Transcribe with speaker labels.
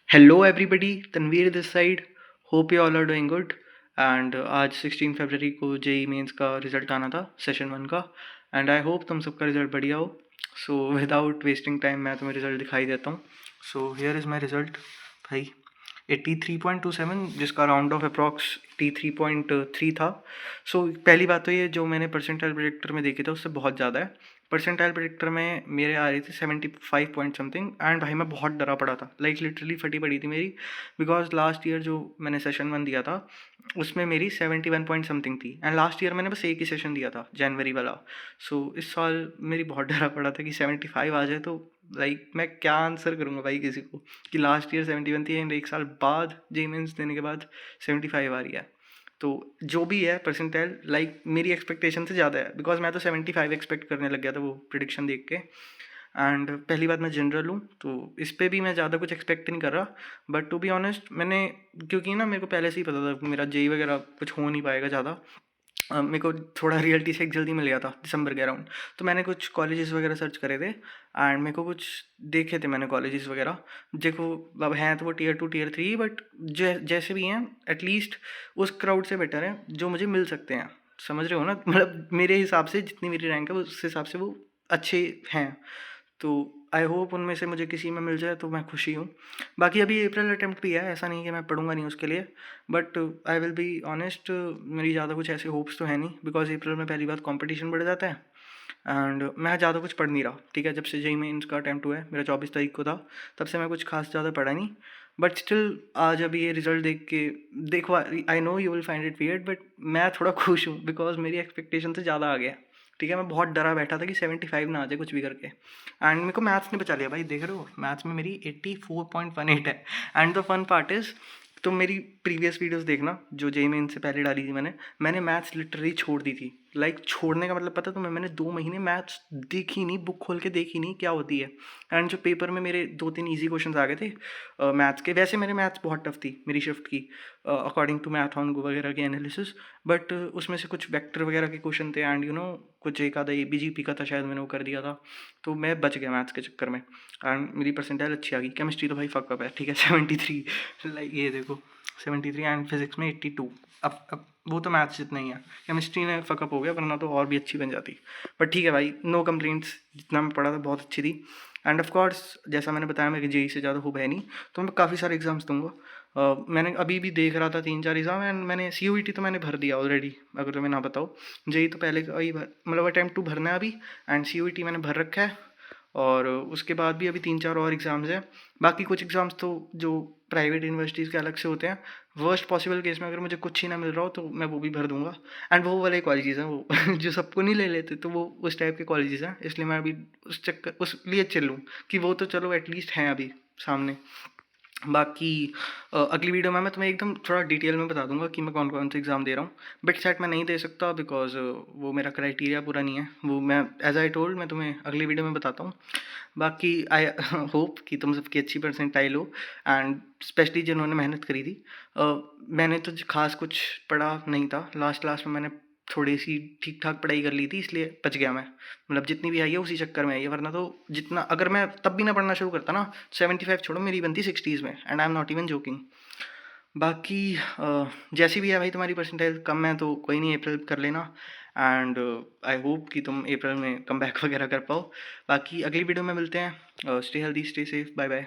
Speaker 1: Hello everybody, Tanveer this side. Hope you all are doing good. And आज 16 फरवरी को JEE mains का result आना था, सेशन 1 का। एंड आई होप तुम सबका रिजल्ट बढ़िया हो। सो विदाउट वेस्टिंग टाइम मैं तुम्हें रिजल्ट दिखाई देता हूँ। So here is my result भाई। 83.27, जिसका राउंड ऑफ अप्रॉक्स 83.3 था। सो पहली बात तो ये, जो मैंने परसेंटाइल प्रेडिक्टर में देखे थे उससे बहुत ज़्यादा है। परसेंटाइल प्रेडिक्टर में मेरे आ रही थी 75 पॉइंट समथिंग। एंड भाई मैं बहुत डरा पड़ा था, लाइक लिटरली फटी पड़ी थी मेरी। बिकॉज लास्ट ईयर जो मैंने सेशन 1 दिया था उसमें मेरी 71 पॉइंट समथिंग थी। एंड लास्ट ईयर मैंने बस एक ही सेशन दिया था, जनवरी वाला। सो इस साल मेरी बहुत डरा पड़ा था कि 75 आ जाए तो लाइक मैं क्या आंसर करूँगा भाई किसी को, कि लास्ट ईयर 71 थी एंड एक साल बाद जेई मेंस देने के बाद 75 आ रही है। तो जो भी है परसेंटाइल, लाइक मेरी एक्सपेक्टेशन से ज़्यादा है। बिकॉज मैं तो 75 एक्सपेक्ट करने लग गया था वो प्रिडिक्शन देख के। एंड पहली बात, मैं जनरल हूँ तो इस पर भी मैं ज़्यादा कुछ एक्सपेक्ट नहीं कर रहा। बट टू बी ऑनेस्ट, मैंने, क्योंकि ना मेरे को पहले से ही पता था कि मेरा जेई वगैरह कुछ हो नहीं पाएगा ज़्यादा। मेरे को थोड़ा रियलिटी चेक जल्दी मिल गया था दिसंबर के अराउंड। तो मैंने कुछ कॉलेजेस वगैरह सर्च करे थे एंड मेरे को कुछ देखे थे मैंने कॉलेजेस वगैरह। देखो अब हैं तो वो टियर 2 टियर 3, बट जैसे भी हैं एटलीस्ट उस क्राउड से बेटर है जो मुझे मिल सकते हैं। समझ रहे हो ना, मतलब मेरे हिसाब से जितनी मेरी रैंक है उस हिसाब से वो अच्छे हैं। तो आई होप उनमें से मुझे किसी में मिल जाए तो मैं खुशी हूँ। बाकी अभी अप्रैल अटेम्प्ट भी है, ऐसा नहीं कि मैं पढ़ूंगा नहीं उसके लिए। But I will be honest, मेरी ज़्यादा कुछ ऐसे होप्स तो है नहीं। बिकॉज अप्रैल में पहली बात कंपटीशन बढ़ जाता है एंड मैं ज़्यादा कुछ पढ़ नहीं रहा। ठीक है, जब से जेई मेंस का अटैम्प्ट हुआ है, मेरा 24 तारीख को था, तब से मैं कुछ खास ज़्यादा पढ़ा नहीं। बट स्टिल आज अभी ये रिजल्ट देख के, देखो I know you will find it weird, but मैं थोड़ा खुश हूँ बिकॉज मेरी एक्सपेक्टेशन से ज़्यादा आ गया। ठीक है, मैं बहुत डरा बैठा था कि 75 ना आ जाए कुछ भी करके। एंड मेरे को मैथ्स ने बचा लिया भाई, देख रहे हो मैथ्स में मेरी 84.18 है। And the fun part is, तुम मेरी प्रीवियस वीडियोस देखना जो जेई मेन से पहले डाली थी मैंने मैथ्स लिटरली छोड़ दी थी। लाइक छोड़ने का मतलब पता तुम्हें, मैंने 2 महीने मैथ्स देखी नहीं, बुक खोल के देखी नहीं क्या होती है। एंड जो पेपर में मेरे 2-3 ईजी क्वेश्चन आ गए थे मैथ्स के, वैसे मेरे मैथ्स बहुत टफ थी मेरी शिफ्ट की, according to math on go वगैरह की एनालिसिस। बट उसमें से कुछ वेक्टर वगैरह के क्वेश्चन थे एंड कुछ एक आधा ये बीजीपी का था शायद, मैंने वो कर दिया था। तो मैं बच गया मैथ्स के चक्कर में एंड मेरी परसेंटाइल अच्छी आ गई। केमिस्ट्री तो भाई फकअप है, ठीक है 73, लाइक ये देखो 73। एंड फिजिक्स में 82। अब वो तो मैथ्स जितना ही है, केमिस्ट्री में फकअप हो गया, वरना तो और भी अच्छी बन जाती। बट ठीक है भाई, नो कंप्लेंट्स, जितना मैं पढ़ा था बहुत अच्छी थी। एंड ऑफ कोर्स जैसा मैंने बताया, मेरी जेई से ज़्यादा होप है नहीं, तो मैं काफ़ी सारे एग्जाम्स दूंगा। मैंने अभी भी देख रहा था 3-4 एग्जाम एंड मैंने सीयूईटी तो मैंने भर दिया ऑलरेडी, अगर तुम्हें ना बताओ। जेई तो पहले का ही मतलब अटैम्प्ट 2 भरना है अभी। एंड सीयूईटी मैंने भर रखा है। और उसके बाद भी अभी 3-4 और एग्ज़ाम्स हैं। बाकी कुछ एग्ज़ाम्स तो जो प्राइवेट यूनिवर्सिटीज़ के अलग से होते हैं। वर्स्ट पॉसिबल केस में अगर मुझे कुछ ही ना मिल रहा हो तो मैं वो भी भर दूंगा। एंड वो वाले कॉलेजेस हैं वो जो सबको नहीं ले लेते, तो वो उस टाइप के कॉलेजेस हैं, इसलिए मैं अभी उस चक्कर उस लिए चल लूँ कि वो तो चलो एटलीस्ट हैं अभी सामने। बाकी अगली वीडियो में मैं तुम्हें एकदम थोड़ा डिटेल में बता दूंगा कि मैं कौन कौन से एग्ज़ाम दे रहा हूँ। बिट सेट मैं नहीं दे सकता बिकॉज वो मेरा क्राइटेरिया पूरा नहीं है। वो मैं एज आई टोल्ड मैं तुम्हें अगली वीडियो में बताता हूँ। बाकी आई होप कि तुम सबकी अच्छी परसेंटाइल हो एंड स्पेशली जिन्होंने मेहनत करी थी। मैंने तो खास कुछ पढ़ा नहीं था, लास्ट लास्ट में मैंने थोड़ी सी ठीक ठाक पढ़ाई कर ली थी, इसलिए बच गया मैं। मतलब जितनी भी आई है उसी चक्कर में आई है, वरना तो जितना अगर मैं तब भी ना पढ़ना शुरू करता ना, 75 छोड़ो मेरी बनती 60s में। And I am not even joking. बाकी जैसी भी है भाई, तुम्हारी परसेंटाइल कम है तो कोई नहीं, अप्रैल कर लेना। एंड आई होप कि तुम अप्रैल में कम बैक वगैरह कर पाओ। बाकी अगली वीडियो में मिलते हैं। Stay healthy, stay safe, bye bye.